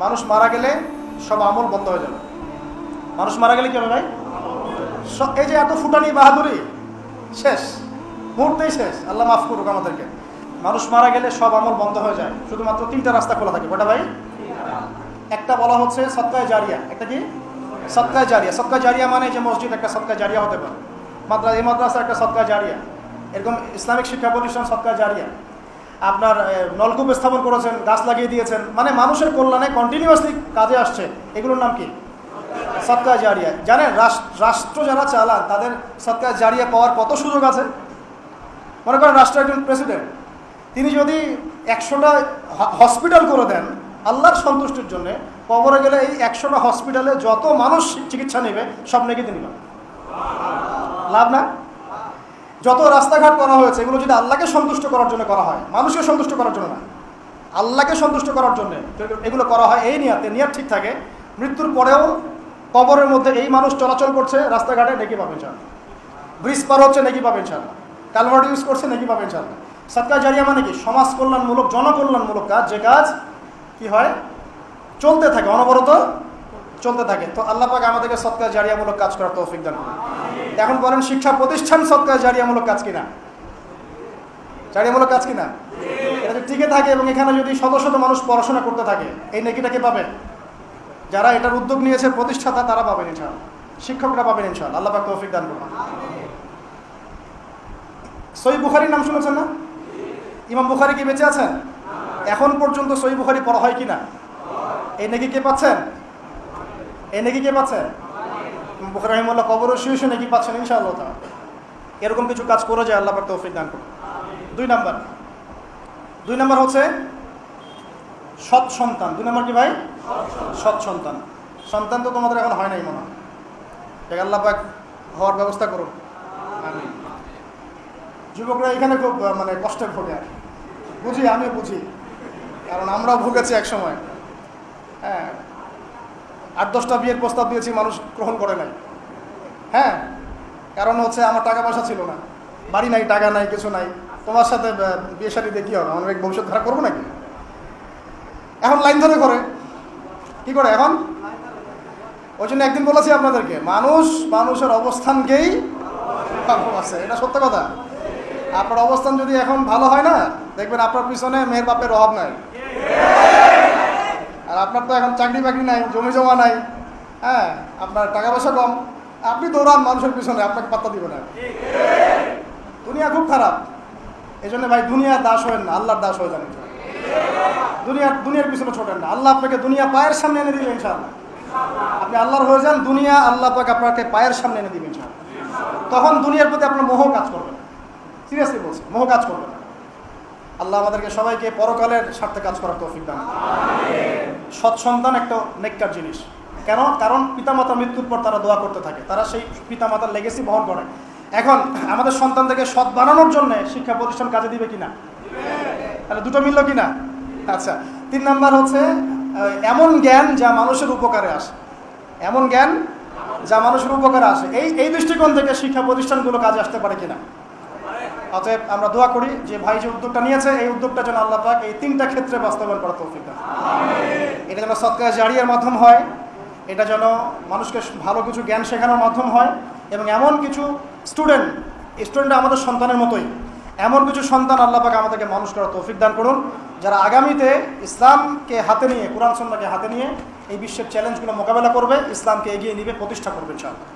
মানুষ মারা গেলে সব আমল বন্ধ হয়ে যাবে। মানুষ মারা গেলে কি হবে ভাই? এই যে এত ফুটানি বাহাদুরি শেষ, মুহূর্তেই শেষ। আল্লাহ মাফ করুক আমাদেরকে। মানুষ মারা গেলে সব আমল বন্ধ হয়ে যায়, শুধুমাত্র 3টা রাস্তা খোলা থাকে। কটা ভাই? একটা বলা হচ্ছে সদকায়ে জারিয়া। একটা কি? সদকায়ে জারিয়া। সদকায়ে জারিয়া মানে যে মসজিদ একটা সদকায়ে জারিয়া হতে পারে, এই মাদ্রাসা একটা সদকায়ে জারিয়া, এরকম ইসলামিক শিক্ষা প্রতিষ্ঠান সদকায়ে জারিয়া। আপনার নলকূপ স্থাপন করেছেন, গাছ লাগিয়ে দিয়েছেন, মানে মানুষের কল্যাণে কন্টিনিউয়াসলি কাজে আসছে, এগুলোর নাম কি? সদকায়ে জারিয়া। জানেন রাষ্ট্র যারা চালান তাদের সদকায়ে জারিয়া পাওয়ার কত সুযোগ আছে? মনে করেন রাষ্ট্রের একজন প্রেসিডেন্ট, তিনি যদি 100টা হসপিটাল করে দেন আল্লাহর সন্তুষ্টির জন্য, কবরে গেলে এই 100টা হসপিটালে যত মানুষ চিকিৎসা নেবে সব নেকি তিনি পাবেন। লাভ না? যত রাস্তাঘাট করা হয়েছে এগুলো যদি আল্লাহকে সন্তুষ্ট করার জন্য করা হয়, মানুষকে সন্তুষ্ট করার জন্য না, আল্লাহকে সন্তুষ্ট করার জন্য এগুলো করা হয়, এই নিয়াত ঠিক থাকে, মৃত্যুর পরেও কবরের মধ্যে এই মানুষ চলাচল করছে, রাস্তাঘাটে নেকি পাবেন ইনশাআল্লাহ। ব্রিজ পার হচ্ছে নেকি পাবেন ইনশাআল্লাহ। কালভার্ট ইউজ করছে নেকি পাবেন ইনশাআল্লাহ। সদকায়ে জারিয়া মানে কি? সমাজ কল্যাণমূলক, জনকল্যাণমূলক কাজ, যে কাজ কি হয়? চলতে থাকে, অনবরত চলতে থাকে। তো আল্লাহ পাক আমাদেরকে সদকায়ে জারিয়ামূলক কাজ করার তৌফিক দান করুন। এখন বলেন, শিক্ষা প্রতিষ্ঠান সদকায়ে জারিয়ামূলক কাজ কিনা? জারিয়ামূলক কাজ কিনা? এটা যদি টিকে থাকে এবং এখানে যদি শত শত মানুষ পড়াশোনা করতে থাকে, এই নেকিটাকে পাবেন যারা এটার উদ্যোগ নিয়েছে, প্রতিষ্ঠাতা, তারা পাবেন ইনশাআল্লাহ, শিক্ষকরা পাবেন ইনশাআল্লাহ। আল্লাহ পাক তৌফিক দান করুন। সহিহ বুখারীর নাম শুনেছেন না? ইমাম বুখারী কি বেঁচে আছেন? এখন পর্যন্ত সহিহ বুখারী পড়া হয় কিনা? এই নেকি কে পাচ্ছেন? এই নেকি কে পাচ্ছেন? বুখারী রাহিমাহুল্লাহ কবরে শুয়ে নাকি পাচ্ছেন ইনশাআল্লাহ তাআলা। এরকম কিছু কাজ করে যায়, আল্লাহ পাক তৌফিক দান করুন। 2 নাম্বার হচ্ছে সৎ সন্তান। 2 নাম্বার কি ভাই? সৎ সন্তান। সন্তান তো তোমাদের এখন হয় নাই মনে হয়, আল্লাহ পাক হওয়ার ব্যবস্থা করুন। আমিন। যুবকরা এখানে খুব মানে কষ্টে ভোগে, আর বুঝি, আমি বুঝি, কারণ আমরাও ভুগেছি এক সময়। হ্যাঁ, 8-10টা বিয়ের প্রস্তাব দিয়েছি, মানুষ গ্রহণ করে নাই। হ্যাঁ, কারণ হচ্ছে আমার টাকা পয়সা ছিল না, বাড়ি নাই, টাকা নাই, কিছু নাই, তোমার সাথে বিয়ে শাদী দিয়ে কী হবে, আমার ভবিষ্যৎ খারাপ করবো নাকি? এখন লাইন ধরে করে কি করে এখন? ওই জন্য একদিন বলেছি আপনাদেরকে, মানুষের অবস্থানকেই ভালোবাসে। এটা সত্য কথা। আপনার অবস্থান যদি এখন ভালো হয় না, দেখবেন আপনার পিছনে মেয়ের বাপের অভাব নাই। আর আপনার তো এখন চাকরি বাকরি নাই, জমি জমা নাই, হ্যাঁ, আপনার টাকা পয়সা কম, আপনি দৌড়ান মানুষের পিছনে, আপনাকে পাত্তা দিবে না। দুনিয়া খুব খারাপ। এই জন্য ভাই, দুনিয়ার দাস হবেন না, আল্লাহর দাস হয়ে যান। দুনিয়ার পিছনে ছোটেন না। আল্লাহ আপনাকে দুনিয়া পায়ের সামনে এনে দিবে ইনশাআল্লাহ। আপনি আল্লাহর হয়ে যান, দুনিয়া আল্লাহ পাক আপনাকে পায়ের সামনে এনে দিবে ইনশাআল্লাহ। তখন দুনিয়ার প্রতি আপনার মোহ কাজ করবে না। সিরিয়াসলি বলছি, মোহ কাজ করবে না। আল্লাহ আমাদেরকে সবাইকে পরকালের স্বার্থে কাজ করার তৌফিক দান করুন। সৎ সন্তান একটা নেককার জিনিস। কেন? কারণ পিতামাতার মৃত্যুর পর তারা দোয়া করতে থাকে, তারা সেই পিতামাতার লেগেসি বহন করে। এখন আমাদের সন্তানদেরকে সৎ বানানোর জন্য শিক্ষা প্রতিষ্ঠান কাজে দিবে কিনা? তাহলে দুটো মিলল কিনা? আচ্ছা, 3 নাম্বার হচ্ছে এমন জ্ঞান যা মানুষের উপকারে আসে। এমন জ্ঞান যা মানুষের উপকারে আসে, এই দৃষ্টিকোণ থেকে শিক্ষা প্রতিষ্ঠানগুলো কাজে আসতে পারে কিনা? অতএব আমরা দোয়া করি যে ভাই যে উদ্যোগটা নিয়েছে, এই উদ্যোগটা যেন আল্লাহ পাক এই 3টা ক্ষেত্রে বাস্তবায়ন করার তৌফিক দেন। এটা যেন সদকায়ে জারিয়ার মাধ্যম হয়, এটা যেন মানুষকে ভালো কিছু জ্ঞান শেখানোর মাধ্যম হয়, এবং এমন কিছু স্টুডেন্ট আমাদের সন্তানের মতোই, এমন কিছু সন্তান আল্লাহ পাক আমাদেরকে মানুষ করার তৌফিক দান করুন, যারা আগামীতে ইসলামকে হাতে নিয়ে, কোরআন সুন্নাহকে হাতে নিয়ে এই বিশ্বের চ্যালেঞ্জগুলো মোকাবেলা করবে, ইসলামকে এগিয়ে নিবে, প্রতিষ্ঠা করবে ইনশাআল্লাহ।